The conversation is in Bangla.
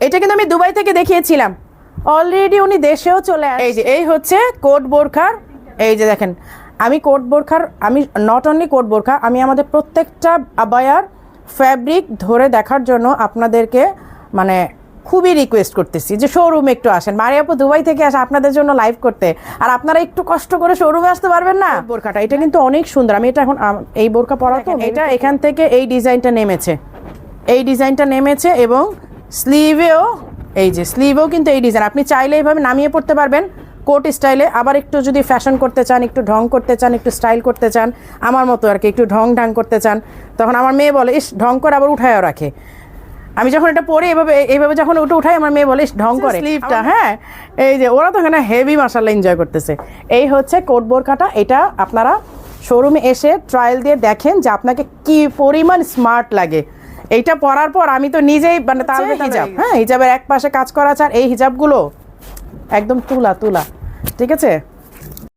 এটা কিন্তু আমি দুবাই থেকে দেখিয়েছিলাম, অলরেডি উনি দেশেও চলে আসে। এই যে এই হচ্ছে কোট বোরখার, এই যে দেখেন আমি কোট বোরখার, আমি নট অনলি কোট বোরখা, আমি আমাদের প্রত্যেকটা আবায়ার ফ্যাব্রিক ধরে দেখার জন্য আপনাদেরকে মানে খুবই রিকোয়েস্ট করতেছি যে শোরুমে একটু আসেন। মারিয়াপু দুবাই থেকে আসে আপনাদের জন্য লাইভ করতে, আর আপনারা একটু কষ্ট করে শোরুমে আসতে পারবেন না? বোরখাটা এটা কিন্তু অনেক সুন্দর, আমি এটা এখন এই বোরখা পরা তো, এটা এখান থেকে এই ডিজাইনটা নেমেছে, এই ডিজাইনটা নেমেছে এবং স্লিভেও এই যে স্লিভেও কিন্তু এই ডিজাইন, আপনি চাইলে এইভাবে নামিয়ে পড়তে পারবেন কোট স্টাইলে। আবার একটু যদি ফ্যাশন করতে চান, একটু ঢং করতে চান, একটু স্টাইল করতে চান, আমার মতো আর কি একটু ঢং করতে চান, তখন আমার মেয়ে বলে ইস ঢং করে, আবার উঠায়ও রাখে। আমি যখন এটা পরে এইভাবে যখন ওটা উঠাই, আমার মেয়ে বলে ঢং করে স্লিভটা। হ্যাঁ, এই যে ওরা তো এখানে হেভি মাশাআল্লাহ এনজয় করতেছে। এই হচ্ছে কোট বোরখাটা, এটা আপনারা শোরুমে এসে ট্রায়াল দিয়ে দেখেন যে আপনাকে কি পরিমাণ স্মার্ট লাগে। এইটা পরার পর আমি তো নিজেই মানে তার হিজাব, হ্যাঁ হিজাবের এক পাশে কাজ করা আছে, আর এই হিজাবগুলো একদম তুলা, ঠিক আছে।